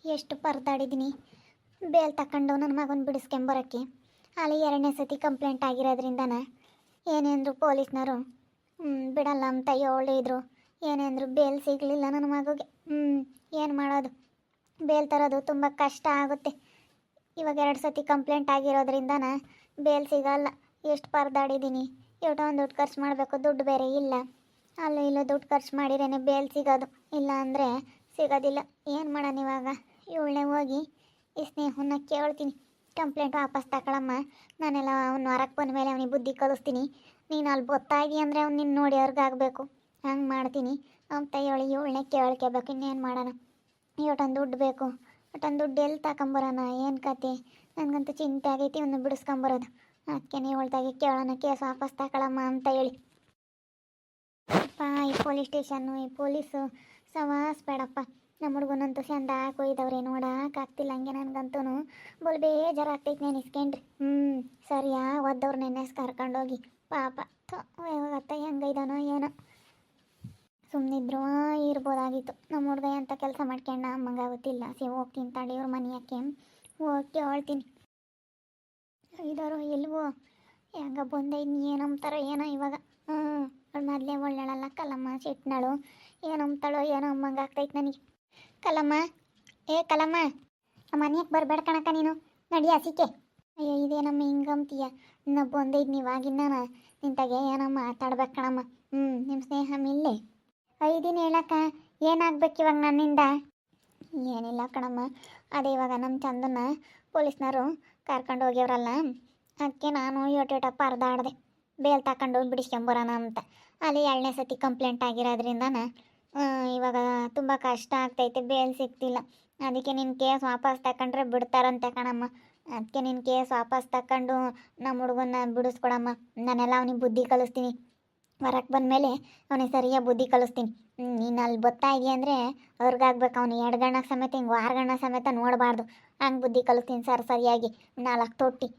ಎಷ್ಟು ಪರದಾಡಿದ್ದೀನಿ ಬೇಲ್ ತಗೊಂಡು ನನ್ನ ಮಗನ ಬಿಡಿಸ್ಕೊಂಬರೋಕ್ಕೆ. ಅಲ್ಲಿ ಎರಡನೇ ಸತಿ ಕಂಪ್ಲೇಂಟ್ ಆಗಿರೋದ್ರಿಂದನ ಏನೇಂದ್ರು ಪೊಲೀಸ್ನವರು ಬಿಡಲ್ಲ ಅಂತ ಹೇಳಿದ್ರು. ಏನೇಂದ್ರು ಬೇಲ್ ಸಿಗಲಿಲ್ಲ ನನ್ನ ಮಗುಗೆ. ಏನು ಮಾಡೋದು, ಬೇಲ್ ತರೋದು ತುಂಬ ಕಷ್ಟ ಆಗುತ್ತೆ. ಇವಾಗ 2 ಸತಿ ಕಂಪ್ಲೇಂಟ್ ಆಗಿರೋದ್ರಿಂದನ ಬೇಲ್ ಸಿಗಲ್ಲ. ಎಷ್ಟು ಪರದಾಡಿದ್ದೀನಿ. ಒಂದು ದುಡ್ಡು ಖರ್ಚು ಮಾಡಬೇಕು, ದುಡ್ಡು ಬೇರೆ ಇಲ್ಲ. ಅಲ್ಲೂ ಇಲ್ಲೂ ದುಡ್ಡು ಖರ್ಚು ಮಾಡಿರೇನೆ ಬೇಲ್ ಸಿಗೋದು, ಇಲ್ಲ ಅಂದರೆ ಸಿಗೋದಿಲ್ಲ. ಏನು ಮಾಡೋಣ ಇವಾಗ? ಇವಳನ್ನೇ ಹೋಗಿ ಈ ಸ್ನೇಹನ ಕೇಳ್ತೀನಿ, ಕಂಪ್ಲೇಂಟ್ ವಾಪಸ್ ತಗೊಳಮ್ಮ, ನಾನೆಲ್ಲ ಅವ್ನು ಹೊರಗೆ ಬಂದ ಮೇಲೆ ಅವನಿಗೆ ಬುದ್ಧಿ ಕಲಿಸ್ತೀನಿ, ನೀನು ಅಲ್ಲಿ ಗೊತ್ತಾಗಿ ಅಂದರೆ ಅವ್ನು ನಿನ್ನ ನೋಡಿ ಅವ್ರಿಗಾಗಬೇಕು, ಹಂಗೆ ಮಾಡ್ತೀನಿ ಅಂತ ಹೇಳಿ ಇವಳನ್ನೇ ಕೇಳ್ಕೋಬೇಕು. ಇನ್ನೇನು ಮಾಡೋಣ? ಇವತ್ತೊಂದು ದುಡ್ಡು ಬೇಕು. ಒಟ್ಟೊಂದು ದುಡ್ಡು ಎಲ್ಲಿ ತಗೊಂಬರೋಣ? ಏನು ಕತೆ? ನನಗಂತೂ ಚಿಂತೆ ಆಗೈತಿ ಅವನ್ನ ಬಿಡಿಸ್ಕೊಂಬರೋದು. ಅದಕ್ಕೆ ಇವಳ್ದಾಗೆ ಕೇಳೋಣ, ಕೇಸ್ ವಾಪಸ್ ತಗೊಳಮ್ಮ ಅಂತ ಹೇಳಿ. ಅಪ್ಪ, ಈ ಪೊಲೀಸ್ ಸ್ಟೇಷನ್ನು, ಈ ಪೊಲೀಸು ಸವಾಸ್ ಬೇಡಪ್ಪ. ನಮ್ಮ ಹುಡುಗನಂತೂ ಚಂದ ಕೊಯ್ದವ್ರೆ, ನೋಡೋಕ್ಕಾಗ್ತಿಲ್ಲ. ಹಂಗೆ ನನಗಂತೂ ಬಲ್ ಬೇಜಾರಾಗ್ತೈತೆ ನೆನೆಸ್ಕೊಂಡ್ರಿ. ಸರಿಯಾ ಒದ್ದವ್ರು ನೆನೆಸ್ ಕರ್ಕೊಂಡೋಗಿ ಪಾಪ ಅತ್ತ ಹೆಂಗೈದಾನೋ ಏನೋ. ಸುಮ್ಮನಿದ್ರು ಇರ್ಬೋದಾಗಿತ್ತು. ನಮ್ಮ ಹುಡುಗ ಅಂತ ಕೆಲಸ ಮಾಡ್ಕೊಂಡ ಅಮ್ಮಂಗಾಗುತ್ತಿಲ್ಲ. ಹೋಗ್ತೀನಿ ತಡಿ ಇವ್ರ ಮನೆಯಕ್ಕೆ ಹೋಗಿ ಹೇಳ್ತೀನಿ. ಇದಾರು ಎಲ್ವೋ ಹೆಂಗ ಬಂದೈದು ಏನಂತಾರೋ ಏನೋ ಇವಾಗ. ಅವಳು ಮೊದಲೇ ಒಳ್ಳೆಳಲ್ಲ ಕಲ್ಲಮ್ಮ ಸಿಟ್ನಾಳು. ಏನಂತಾಳೋ ಏನೋ ಅಮ್ಮಂಗೆ ಆಗ್ತೈತೆ ನನಗೆ. ಕಲ್ಲಮ್ಮ, ಏ ಕಲ್ಲಮ್ಮ, ಮನೆಯಕ್ಕೆ ಬರಬೇಡ ಕಣಕ್ಕ ನೀನು, ನಡಿ ಹಸಿಕೆ. ಅಯ್ಯೋ ಇದೇನಮ್ಮ ಹಿಂಗಂತೀಯ? ಇನ್ನು ಬಂದೈದು ನೀವಾಗಿನ್ನ ನಿಂತಾಗೆ ಏನೋ ಮಾತಾಡ್ಬೇಕು ಕಣಮ್ಮ. ನಿಮ್ಮ ಸ್ನೇಹ ಇಲ್ಲೇ 5 ದಿನ ಹೇಳಕ್ಕ ಏನಾಗ್ಬೇಕು ಇವಾಗ ನನ್ನಿಂದ? ಏನಿಲ್ಲ ಕಣಮ್ಮ, ಅದೇ ಇವಾಗ ನಮ್ಮ ಚಂದನ್ನ ಪೊಲೀಸ್ನವರು ಕರ್ಕೊಂಡು ಹೋಗ್ಯವ್ರಲ್ಲ, ಅದಕ್ಕೆ ನಾನು ಯೋಟೇಟ ಪರದಾಡ್ದೆ ಬೇಲ್ ತಗೊಂಡು ಬಿಡಿಸ್ಕೊಂಬರೋಣ ಅಂತ. ಅಲ್ಲಿ 2ನೇ ಸತಿ ಕಂಪ್ಲೇಂಟ್ ಆಗಿರೋದ್ರಿಂದನ ಇವಾಗ ತುಂಬ ಕಷ್ಟ ಆಗ್ತೈತೆ, ಬೇಲ್ ಸಿಗ್ತಿಲ್ಲ. ಅದಕ್ಕೆ ನಿನ್ನ ಕೇಸ್ ವಾಪಸ್ ತಗೊಂಡ್ರೆ ಬಿಡ್ತಾರಂತೆ ಕಣಮ್ಮ. ಅದಕ್ಕೆ ನಿನ್ನ ಕೇಸ್ ವಾಪಸ್ ತಗೊಂಡು ನಮ್ಮ ಹುಡುಗನ್ನ ಬಿಡಿಸ್ಕೊಡಮ್ಮ, ನಾನೆಲ್ಲ ಅವನಿಗೆ ಬುದ್ಧಿ ಕಲಿಸ್ತೀನಿ. ಹೊರಗೆ ಬಂದಮೇಲೆ ಅವನಿಗೆ ಸರಿಯಾಗಿ ಬುದ್ಧಿ ಕಲಿಸ್ತೀನಿ. ನೀನು ಅಲ್ಲಿ ಬರ್ತಾ ಇದೆಯಾ ಅಂದರೆ ಅವ್ರಿಗಾಗ್ಬೇಕು. ಅವನು 2 ಗಣ್ಣ ಸಮೇತ ಹಿಂಗೆ 6 ಗಣ್ಣ ಸಮೇತ ನೋಡಬಾರ್ದು, ಹಂಗೆ ಬುದ್ಧಿ ಕಲಿಸ್ತೀನಿ ಸರಿಯಾಗಿ. 4 ತೊಟ್ಟಿ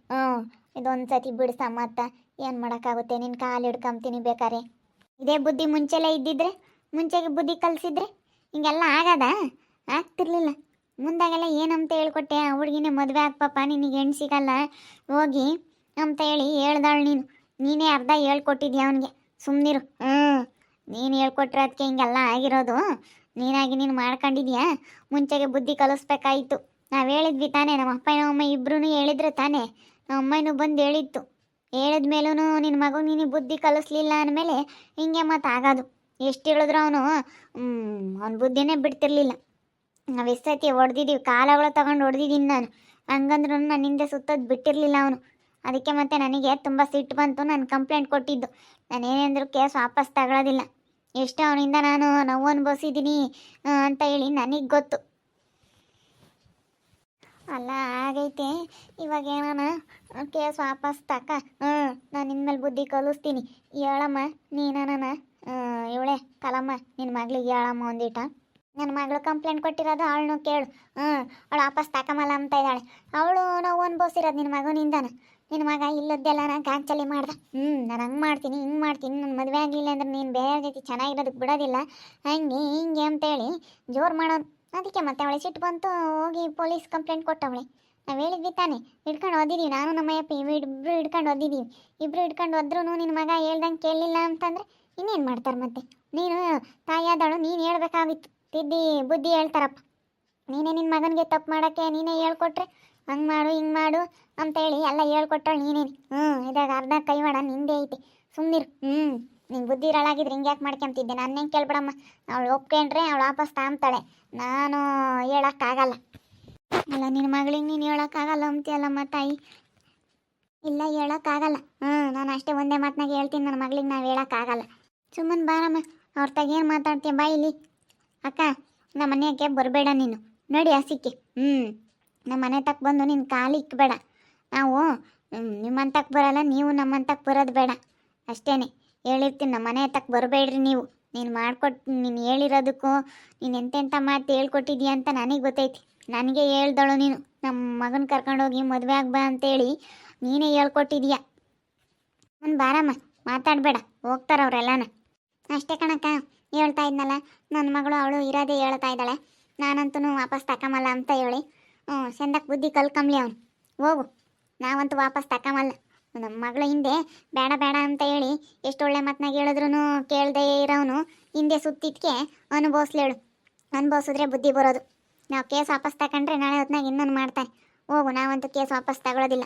ಇದೊಂದು ಸತಿ ಬಿಡಿಸಮ್ಮ ಅತ್ತ. ಏನು ಮಾಡೋಕ್ಕಾಗುತ್ತೆ? ನಿನ್ನ ಕಾಲು ಹಿಡ್ಕೊಂತೀನಿ ಬೇಕಾರೆ. ಇದೇ ಬುದ್ಧಿ ಮುಂಚೆಲೇ ಇದ್ದಿದ್ರೆ, ಮುಂಚೆಗೆ ಬುದ್ಧಿ ಕಲಿಸಿದ್ರೆ ಹಿಂಗೆಲ್ಲ ಆಗದ? ಆಗ್ತಿರ್ಲಿಲ್ಲ. ಮುಂದಾಗೆಲ್ಲ ಏನಂತ ಹೇಳ್ಕೊಟ್ಟೆ, ಆ ಹುಡುಗಿನೇ ಮದುವೆ ಆಗ್ಪಪ್ಪ, ನಿನಗೆ ಹೆಣ್ಣು ಸಿಗಲ್ಲ ಹೋಗಿ ಅಂತ ಹೇಳಿ ಹೇಳ್ದಾಳು ನೀನೇ ಅರ್ಧ ಹೇಳ್ಕೊಟ್ಟಿದ್ಯಾ ಅವನಿಗೆ. ಸುಮ್ಮನಿರು. ನೀನು ಹೇಳ್ಕೊಟ್ರೆ ಅದಕ್ಕೆ ಹಿಂಗೆಲ್ಲ ಆಗಿರೋದು. ನೀನಾಗಿ ನೀನು ಮಾಡ್ಕೊಂಡಿದ್ಯಾ. ಮುಂಚೆಗೆ ಬುದ್ಧಿ ಕಲಿಸ್ಬೇಕಾಯಿತು. ನಾವು ಹೇಳಿದ್ವಿ ತಾನೇ, ನಮ್ಮ ಅಪ್ಪ ನಮ್ಮಮ್ಮ ಇಬ್ಬರೂ ಹೇಳಿದ್ರೆ ತಾನೇ. ನಮ್ಮ ಅಮ್ಮನೂ ಬಂದು ಹೇಳಿತ್ತು. ಹೇಳಿದ ಮೇಲೂ ನಿನ್ನ ಮಗು ನೀನು ಬುದ್ಧಿ ಕಲಿಸ್ಲಿಲ್ಲ ಅಂದಮೇಲೆ ಹಿಂಗೆ ಮತ್ತು ಆಗೋದು. ಎಷ್ಟು ಹೇಳಿದ್ರು ಅವನು ಅವ್ನ ಬುದ್ಧಿನೇ ಬಿಡ್ತಿರ್ಲಿಲ್ಲ. ನಾವು ಎಷ್ಟು ಸತಿ ಹೊಡೆದಿದ್ದೀವಿ, ಕಾಲಗಳು ತಗೊಂಡು ಹೊಡೆದಿದ್ದೀನಿ ನಾನು. ಹಂಗಂದ್ರೂ ನನ್ನ ಹಿಂದೆ ಸುತ್ತೋದು ಬಿಟ್ಟಿರಲಿಲ್ಲ ಅವನು. ಅದಕ್ಕೆ ಮತ್ತೆ ನನಗೆ ತುಂಬ ಸಿಟ್ಟು ಬಂತು. ನಾನು ಕಂಪ್ಲೇಂಟ್ ಕೊಟ್ಟಿದ್ದು. ನಾನೇನೆಂದರೂ ಕೇಸ್ ವಾಪಸ್ ತಗೊಳ್ಳೋದಿಲ್ಲ. ಎಷ್ಟು ಅವನಿಂದ ನಾನು ನೋವು ಅನುಭವಿಸಿದ್ದೀನಿ ಅಂತ ಹೇಳಿ ನನಗೆ ಗೊತ್ತು. ಅಲ್ಲ ಆಗೈತೆ, ಇವಾಗ ಏನಾನ ಕೇಸ್ ವಾಪಸ್ ನಾನು ಇನ್ಮೇಲೆ ಬುದ್ಧಿ ಕಲಿಸ್ತೀನಿ. ಹೇಳಮ್ಮ ನೀನಾನ ಇವಳೆ ಕಲಮ್ಮ, ನಿನ್ನ ಮಗಳಿಗೆ ಹೇಳಮ್ಮ ಒಂದಿಟ. ನನ್ನ ಮಗಳು ಕಂಪ್ಲೇಂಟ್ ಕೊಟ್ಟಿರೋದು ಅವಳನ್ನು ಕೇಳು. ಅವಳು ವಾಪಸ್ ತಕೊಂಬಲ್ಲ ಅಂತ ಇದ್ದಾಳೆ. ಅವಳು ನೋವು ಅನುಭವಿಸಿರೋದು ನಿನ್ನ ಮಗನಿಂದಾನ. ನಿನ್ನ ಮಗ ಇಲ್ಲದ್ದೆಲ್ಲ ನಾನು ಗಾಂಚಲಿ ಮಾಡ್ದೆ. ನಾನು ಹಂಗೆ ಮಾಡ್ತೀನಿ ಹಿಂಗೆ ಮಾಡ್ತೀನಿ, ನನ್ನ ಮದುವೆ ಆಗಲಿಲ್ಲ ಅಂದ್ರೆ ನೀನು ಬೇರೆ ಜೊತೆ ಚೆನ್ನಾಗಿರೋದಕ್ಕೆ ಬಿಡೋದಿಲ್ಲ, ಹಂಗೆ ಹಿಂಗೆ ಅಂತೇಳಿ ಜೋರು ಮಾಡೋದು. ಅದಕ್ಕೆ ಮತ್ತೆ ಅವಳೆ ಸಿಟ್ಟು ಬಂತು, ಹೋಗಿ ಪೊಲೀಸ್ ಕಂಪ್ಲೇಂಟ್ ಕೊಟ್ಟವಳೆ. ನಾವು ಹೇಳಿದ್ವಿ ತಾನೆ, ಹಿಡ್ಕೊಂಡು ಓದಿದ್ದೀವಿ. ನಾನು ನಮ್ಮಯ್ಯಪ್ಪ ಇಬ್ಬರು ಹಿಡ್ಕೊಂಡು ಓದಿದ್ದೀವಿ. ಇಬ್ಬರು ಹಿಡ್ಕೊಂಡು ಹೋದ್ರೂ ನಿನ್ನ ಮಗ ಹೇಳ್ದಂಗೆ ಕೇಳಲಿಲ್ಲ ಅಂತಂದರೆ ಇನ್ನೇನು ಮಾಡ್ತಾರೆ? ಮತ್ತೆ ನೀನು ತಾಯಿಯಾದವಳು, ನೀನು ಹೇಳ್ಬೇಕಾಗಿತ್ತು. ತಿದ್ದಿ ಬುದ್ಧಿ ಹೇಳ್ತಾರಪ್ಪ. ನೀನೇ ನಿನ್ನ ಮಗನಿಗೆ ತಪ್ಪು ಮಾಡೋಕ್ಕೆ ನೀನೇ ಹೇಳ್ಕೊಟ್ರೆ ಹಂಗೆ ಮಾಡು ಹಿಂಗೆ ಮಾಡು ಅಂತೇಳಿ ಎಲ್ಲ ಹೇಳ್ಕೊಟ್ಟಳು ನೀನೇನು. ಇದಾಗ ಅರ್ಧ ಕೈವಾಡ ನಿಂದೇ ಐತಿ. ಸುಮ್ಮನಿರು. ನಿಂಗೆ ಬುದ್ಧಿ ಇರಲಾಗಿದ್ರೆ ಹಿಂಗೆ ಯಾಕೆ ಮಾಡ್ಕೊಂತಿದ್ದೆ? ನಾನು ಹೆಂಗೆ ಕೇಳ್ಬಿಡಮ್ಮ. ಅವಳು ಒಪ್ಕೊಂಡ್ರೆ ಅವಳು ವಾಪಸ್ ತಾಂಬ್ತಾಳೆ, ನಾನು ಹೇಳೋಕ್ಕಾಗಲ್ಲ. ಅಲ್ಲ ನಿನ್ನ ಮಗಳಿಗೆ ನೀನು ಹೇಳೋಕ್ಕಾಗಲ್ಲ ಅಂತೀಯಲ್ಲಮ್ಮ ತಾಯಿ. ಇಲ್ಲ ಹೇಳೋಕ್ಕಾಗಲ್ಲ. ನಾನು ಅಷ್ಟೇ ಒಂದೇ ಮಾತನಾಗ ಹೇಳ್ತೀನಿ, ನನ್ನ ಮಗಳಿಗೆ ನಾವು ಹೇಳೋಕ್ಕಾಗಲ್ಲ. ಸುಮ್ಮನೆ ಬಾರಮ್ಮ, ಅವ್ರ ತಾಗೇನು ಮಾತಾಡ್ತೀಯ ಬಾ ಇಲ್ಲಿ. ಅಕ್ಕ, ನಮ್ಮ ಮನೆಯಾಗೆ ಬರಬೇಡ ನೀನು, ನೋಡಿ ಹಸಿಕ್ಕೆ. ನಮ್ಮ ಮನೆ ತಕ್ಕ ಬಂದು ನಿನ್ನ ಕಾಲು ಇಕ್ಕಬೇಡ. ನಾವು ನಿಮ್ಮಂತಕ್ಕೆ ಬರಲ್ಲ, ನೀವು ನಮ್ಮಂತಕ್ಕೆ ಬರೋದು ಬೇಡ ಅಷ್ಟೇ. ಹೇಳಿರ್ತೀನಿ, ನಮ್ಮ ಮನೆ ತಕ್ಕ ಬರಬೇಡ್ರಿ ನೀವು. ನೀನು ಮಾಡ್ಕೊಟ್ಟು ನೀನು ಹೇಳಿರೋದಕ್ಕೂ ನೀನು ಎಂತೆಂಥ ಮಾತು ಹೇಳ್ಕೊಟ್ಟಿದ್ಯಾ ಅಂತ ನನಗೆ ಗೊತ್ತೈತಿ. ನನಗೆ ಹೇಳ್ದಳು ನೀನು ನಮ್ಮ ಮಗನ ಕರ್ಕೊಂಡೋಗಿ ಮದುವೆ ಆಗ್ಬಾ ಅಂತೇಳಿ ನೀನೇ ಹೇಳ್ಕೊಟ್ಟಿದ್ಯಾ. ಬಾರಮ್ಮ, ಮಾತಾಡಬೇಡ, ಹೋಗ್ತಾರವ್ರೆಲ್ಲನ. ಅಷ್ಟೇ ಕಣಕ್ಕ, ಹೇಳ್ತಾ ಇದ್ನಲ್ಲ ನನ್ನ ಮಗಳು, ಅವಳು ಇರೋದೇ ಹೇಳ್ತಾ ಇದ್ದಾಳೆ. ನಾನಂತೂ ವಾಪಸ್ ತಕೊಂಬಲ್ಲ ಅಂತ ಹೇಳಿ ಚಂದಕ್ಕೆ ಬುದ್ಧಿ ಕಲ್ಕಂಬ್ಲಿ ಅವನು. ಹೋಗು, ನಾವಂತೂ ವಾಪಸ್ ತಕೊಂಬಲ್ಲ. ನಮ್ಮ ಮಗಳ ಹಿಂದೆ ಬೇಡ ಬೇಡ ಅಂತ ಹೇಳಿ ಎಷ್ಟು ಒಳ್ಳೆ ಮಾತನಾಗ ಹೇಳಿದ್ರು ಕೇಳದೆ ಇರೋನು ಹಿಂದೆ ಸುತ್ತಿದ್ಕೆ ಅನುಭವಿಸ್ಲೇಳು. ಅನುಭವಿಸಿದ್ರೆ ಬುದ್ಧಿ ಬರೋದು. ನಾವು ಕೇಸ್ ವಾಪಸ್ ತಗೊಂಡ್ರೆ ನಾಳೆ ಹೊತ್ನಾಗ ಇನ್ನೊಂದು ಮಾಡ್ತಾನೆ. ಹೋಗು, ನಾವಂತೂ ಕೇಸ್ ವಾಪಸ್ ತಗೊಳ್ಳೋದಿಲ್ಲ.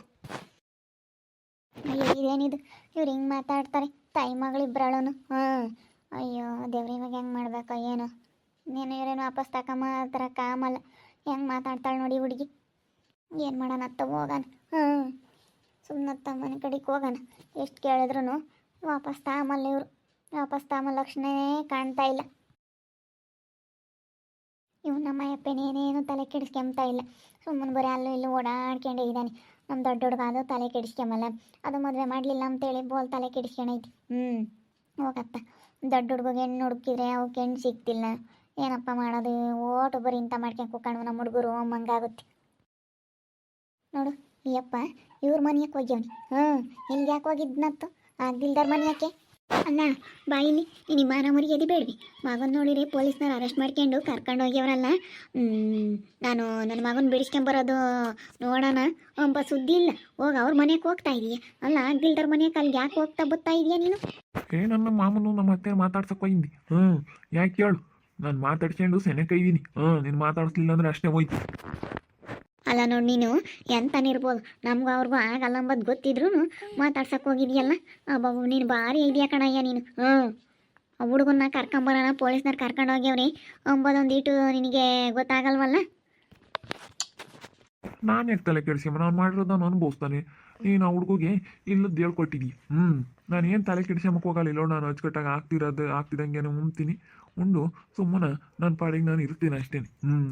ಅಯ್ಯೋ ಇದೇನಿದು, ಇವ್ರು ಹಿಂಗೆ ಮಾತಾಡ್ತಾರೆ ತಾಯಿ ಮಗಳಿಬ್ಬರಳು. ಅಯ್ಯೋ ದೇವ್ರ, ಇವಾಗ ಹೆಂಗೆ ಮಾಡ್ಬೇಕು ಏನೋ. ನೀನು ಇವ್ರೇನು ವಾಪಸ್ ತಕೊಂಬ ಥರ ಕಾಮಲ್ಲ. ಹೆಂಗೆ ಮಾತಾಡ್ತಾಳೆ ನೋಡಿ ಹುಡುಗಿ. ಏನು ಮಾಡೋಣ ಅತ್ತ, ಹೋಗೋಣ. ಸುಮ್ಮನತ್ತ ಮನೆ ಕಡೆಗೆ ಹೋಗೋಣ. ಎಷ್ಟು ಕೇಳಿದ್ರು ವಾಪಸ್ ತಾಮಲ್ಲ ಇವರು. ವಾಪಸ್ ತಾಮ ಲಕ್ಷಣೇ ಕಾಣ್ತಾ ಇಲ್ಲ. ಇವ್ ನಮ್ಮ ಅಪ್ಪನೇನೇನು ತಲೆ ಕೆಡಿಸ್ಕೊಂತ ಇಲ್ಲ. ಸುಮ್ಮನೆ ಬರೀ ಅಲ್ಲೂ ಇಲ್ಲೂ ಓಡಾಡ್ಕೊಂಡೇ ಇದ್ದಾನೆ. ನಮ್ಮ ದೊಡ್ಡ ಹುಡುಗ ಅದು ತಲೆ ಕೆಡಿಸ್ಕೊಂಬಲ್ಲ. ಅದು ಮದುವೆ ಮಾಡಲಿಲ್ಲ ಅಂತೇಳಿ ಬೋಲ್ ತಲೆ ಕೆಡಿಸ್ಕೊಂಡೈತಿ. ಹೋಗತ್ತ. ದೊಡ್ಡ ಹುಡುಗಿಗೆ ಹೆಣ್ಣು ಹುಡುಕಿದ್ರೆ ಅವಕ್ಕೆ ಹೆಣ್ಣು ಸಿಗ್ತಿಲ್ಲ. ಏನಪ್ಪ ಮಾಡೋದು, ಓಟು ಬರೀ ಇಂಥ ಮಾಡ್ಕೊಂಡು ಕೂತ್ಕೊಂಡು ನಮ್ಮ ಹುಡುಗರು ಮಂಗಾಗುತ್ತೆ ನೋಡು. ಈ ಅಪ್ಪ ಇವ್ರ ಮನೆಯಕ್ಕೆ ಹೋಗ್ಯವನಿ. ಇಲ್ಲಿಗೆ ಯಾಕೆ ಹೋಗಿದ್ನತ್ತು ಆಗ್ದಿಲ್ದಾರ ಮನೆಯಕ್ಕೆ? ಅಲ್ಲ ಬಾಯಿಲಿ ಇನಿ ಮಾರಾಮರಿಗೆ ಎದಿ ಬೇಡ್ವಿ. ಮಗನ ನೋಡಿರಿ ಪೊಲೀಸ್ನವ್ರು ಅರೆಸ್ಟ್ ಮಾಡ್ಕೊಂಡು ಕರ್ಕೊಂಡು ಹೋಗ್ಯವ್ರಲ್ಲ. ನಾನು ನನ್ನ ಮಗನ ಬಿಡಿಸ್ಕೊಂಬರೋದು ನೋಡೋಣ ಅಂಬ ಸುದ್ದಿ ಇಲ್ಲ. ಹೋಗಿ ಅವ್ರ ಮನೆಗೆ ಹೋಗ್ತಾ ಇದೀಯ. ಅಲ್ಲ ಆಗ್ದಿಲ್ದಾರ ಮನೆಯಕ್ಕೆ ಅಲ್ಲಿಗೆ ಯಾಕೆ ಹೋಗ್ತಾ ಬತ್ತಾ ಇದೀಯ ನೀನು? ನನ್ನ ಮಾಮನು ನಮ್ಮ ಅತ್ತೆ ಮಾತಾಡ್ಸಕ್ಕೆ ಹೋಗಿದ್ದಿ. ಯಾಕೆ ಕೇಳು, ನಾನು ಮಾತಾಡ್ಕೊಂಡು ಸೆನೆಕ ಇದ್ದೀನಿ. ನೀನು ಮಾತಾಡಿಸ್ಲಿಲ್ಲ ಅಂದ್ರೆ ಅಷ್ಟೇ ಹೋಯ್ತು. ಅಲ್ಲ ನೋಡಿ, ನೀನು ಎಂತನಿರ್ಬೋದು, ನಮ್ಗೂ ಅವ್ರಿಗೂ ಆಗಲ್ಲ ಅಂಬದು ಗೊತ್ತಿದ್ರು ಮಾತಾಡ್ಸಕ್ಕೆ ಹೋಗಿದ್ಯಲ್ಲ. ಬಾಬು ನೀನು ಭಾರಿ ಇದೆಯಾ ಕಣಯ್ಯ ನೀನು. ಆ ಹುಡುಗನ್ನ ಕರ್ಕೊಂಬರೋಣ ಪೊಲೀಸ್ನವ್ರು ಕರ್ಕೊಂಡು ಹೋಗ್ಯವ್ರಿ ಅಂಬೋದೊಂದು ಇಟ್ಟು ನಿನಗೆ ಗೊತ್ತಾಗಲ್ವಲ್ಲ. ನಾನು ಯಾಕೆ ತಲೆ ಕೆಡಿಸ್ಕೊಂಬ, ನಾನು ಮಾಡಿರೋದು ನಾನು ಅನುಭವಿಸ್ತಾನೆ. ನೀನು ಆ ಹುಡುಗಿಗೆ ಇಲ್ಲದ್ದು ಹೇಳ್ಕೊಟ್ಟಿದ್ದೀ. ನಾನು ಏನು ತಲೆ ಕೆಡಿಸ್ಕೊಂಬಕ್ಕೆ ಹೋಗಲ್ಲ. ಇಲ್ಲೋ ನಾನು ಅಚ್ಚುಕಟ್ಟಾಗಿ ಆಗ್ತಿದ್ದಂಗೆ ಉಣ್ತೀನಿ, ಉಂಡು ಸುಮ್ಮನೆ ನನ್ನ ಪಾಡಿಗೆ ನಾನು ಇರ್ತೀನಿ ಅಷ್ಟೇ.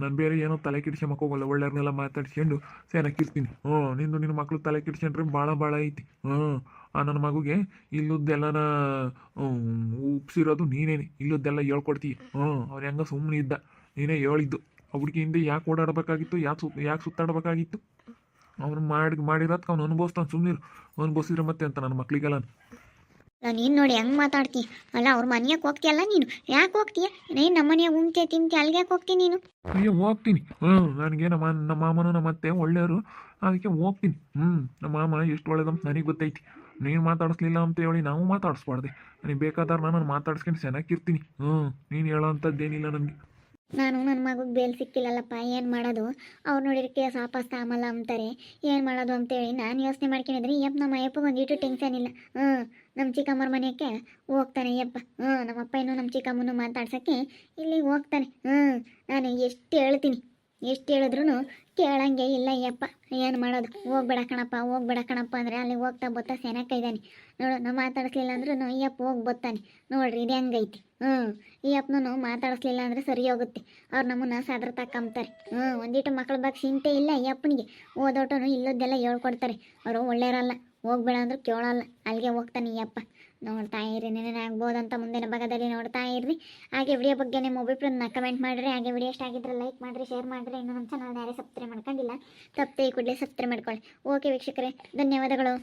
ನಾನು ಬೇರೆ ಏನೋ ತಲೆ ಕೆಡಿಸ್ಕೊಂಬಕ್ಕೆ ಹೋಗಲ್ಲ. ಒಳ್ಳೆಯವ್ರನ್ನೆಲ್ಲ ಮಾತಾಡ್ಸ್ಕೊಂಡು ಸೇನಕ್ಕಿರ್ತೀನಿ. ನಿನ್ನ ಮಕ್ಳು ತಲೆ ಕೆಡಿಸ್ಕೊಂಡ್ರೆ ಭಾಳ ಐತಿ. ನನ್ನ ಮಗುಗೆ ಇಲ್ಲದ್ದೆಲ್ಲನ ಉಪ್ಸಿರೋದು ನೀನೇನೆ. ಇಲ್ಲದ್ದೆಲ್ಲ ಹೇಳ್ಕೊಡ್ತೀಯ. ಅವ್ರು ಹೆಂಗ ಸುಮ್ಮನೆ ಇದ್ದ, ನೀನೇ ಹೇಳಿದ್ದು. ಆ ಹುಡುಗಿಯಿಂದ ಯಾಕೆ ಓಡಾಡಬೇಕಾಗಿತ್ತು, ಯಾಕೆ ಸುತ್ತಾಡಬೇಕಾಗಿತ್ತು? ಅವ್ನು ಮಾಡಿರೋದಕ್ಕೆ ಅವ್ನು ಅನುಭವಿಸ್ತಾನೆ. ಸುಮ್ಮನಿರು, ಅನುಭವಿಸಿದ್ರೆ ಮತ್ತೆ ಅಂತ ನನ್ನ ಮಕ್ಳಿಗೆಲ್ಲ. ನೀನು ನೋಡಿ ಹೆಂಗೆ ಮಾತಾಡ್ತೀಯ. ಅಲ್ಲ ಅವ್ರ ಮನೆಯಾಗ ಹೋಗ್ತೀಯಲ್ಲ ನೀನು, ಯಾಕೆ ಹೋಗ್ತೀಯ? ನೀನು ನಮ್ಮ ಮನೆಯಾಗ ಉಂಟೆ ತಿಂತೆ, ಅಲ್ಲಿಗೆ ಯಾಕೆ ಹೋಗ್ತೀನಿ ನೀನು? ಅಯ್ಯೋ ಹೋಗ್ತೀನಿ. ನನಗೆ ನಮ್ಮ ಮಾಮನು ನಮ್ಮ ಅತ್ತೆ ಒಳ್ಳೆಯವರು, ಅದಕ್ಕೆ ಹೋಗ್ತೀನಿ. ನಮ್ಮ ಮಾಮ ಎಷ್ಟು ಒಳ್ಳೇದಂತ ನನಗೆ ಗೊತ್ತೈತಿ. ನೀನು ಮಾತಾಡಿಸ್ಲಿಲ್ಲ ಅಂತ ಹೇಳಿ ನಾವು ಮಾತಾಡಿಸ್ಬಾರ್ದೆ. ನನಗೆ ಬೇಕಾದ್ರೆ ನಾನು ಮಾತಾಡ್ಸ್ಕೊಂಡು ಚೆನ್ನಾಗಿರ್ತೀನಿ. ನೀನು ಹೇಳೋ ಅಂಥದ್ದೇನಿಲ್ಲ ನನಗೆ. ನಾನು ನನ್ನ ಮಗುಗೆ ಬೇಲ್ ಸಿಕ್ಕಿಲ್ಲಲ್ಲಪ್ಪ, ಏನು ಮಾಡೋದು? ಅವ್ರು ನೋಡಿದ್ರೆ ಕೇಸ್ ವಾಪಸ್ ತಾಮಲ್ಲ ಅಂತಾರೆ. ಏನು ಮಾಡೋದು ಅಂತೇಳಿ ನಾನು ಯೋಚನೆ ಮಾಡ್ಕೊಂಡಿದ್ರೆ ನಮ್ಮ ಅಯ್ಯಪ್ಪಗೆ ಒಂದಿಟ್ಟು ಟೆನ್ಷನ್ ಇಲ್ಲ. ನಮ್ಮ ಚಿಕ್ಕಮ್ಮರ ಮನೆಯಕ್ಕೆ ಹೋಗ್ತಾನೆ ಯಪ್ಪ. ನಮ್ಮ ಅಪ್ಪ ಇನ್ನೂ ನಮ್ಮ ಚಿಕ್ಕಮ್ಮನ ಮಾತಾಡ್ಸೋಕ್ಕೆ ಇಲ್ಲಿಗೆ ಹೋಗ್ತಾನೆ. ನಾನು ಎಷ್ಟು ಹೇಳಿದ್ರು ಕೇಳಂಗೆ ಇಲ್ಲ ಯಪ್ಪ. ಏನು ಮಾಡೋದು? ಹೋಗ್ಬೇಡ ಕಣಪ್ಪ ಅಂದರೆ ಅಲ್ಲಿಗೆ ಹೋಗ್ತಾ ಬತ್ತಾ ಸೆನಕ್ಕ ಇದ್ದಾನೆ ನೋಡು. ನಾವು ಮಾತಾಡಿಸ್ಲಿಲ್ಲ ಅಂದ್ರೂ ಅಯ್ಯಪ್ಪ ಹೋಗಿ ಬತ್ತಾನೆ. ನೋಡ್ರಿ ಇದು ಹೆಂಗೈತಿ. ಈ ಅಪ್ಪನೂ ಮಾತಾಡಿಸ್ಲಿಲ್ಲ ಅಂದರೆ ಸರಿ ಹೋಗುತ್ತೆ. ಅವ್ರು ನಮ್ಮನ್ನ ಸದ್ರ ತಕ್ಕಂತಾರೆ. ಒಂದಿಟ್ಟು ಮಕ್ಳ ಬಗ್ಗೆ ಚಿಂತೆ ಇಲ್ಲ ಈ ಅಪ್ಪನಿಗೆ. ಓದೋಟನು ಇಲ್ಲದ್ದೆಲ್ಲ ಹೇಳ್ಕೊಡ್ತಾರೆ. ಅವರು ಒಳ್ಳೆಯರಲ್ಲ. ಹೋಗ್ಬೇಡ ಅಂದ್ರೂ ಕೇಳಲ್ಲ, ಅಲ್ಲಿಗೆ ಹೋಗ್ತಾನೆ ಈ ಅಪ್ಪ. ನೋಡ್ತಾ ಇರ್ರಿ, ನೆನೆನಾಗ್ಬೋದಂತ ಮುಂದಿನ ಭಾಗದಲ್ಲಿ ನೋಡ್ತಾ ಇರ್ರಿ. ಹಾಗೆ ವಿಡಿಯೋ ಬಗ್ಗೆ ನಿಮ್ಮ ಅಭಿಪ್ರಾಯನ ಕಮೆಂಟ್ ಮಾಡಿರಿ. ಹಾಗೆ ವಿಡಿಯೋ ಇಷ್ಟ ಆಗಿದ್ರೆ ಲೈಕ್ ಮಾಡಿರಿ, ಶೇರ್ ಮಾಡಿರಿ. ಇನ್ನು ನಮ್ಮ ಚಾನಲ್ನ ಯಾರೇ ಸಬ್ಸ್ಕ್ರೈಬ್ ಮಾಡ್ಕೊಂಡಿಲ್ಲ ತಪ್ಪದೆ ಈ ಕೂಡಲೇ ಸಬ್ಸ್ಕ್ರೈಬ್ ಮಾಡ್ಕೊಳ್ಳಿ. ಓಕೆ ವೀಕ್ಷಕರೇ, ಧನ್ಯವಾದಗಳು.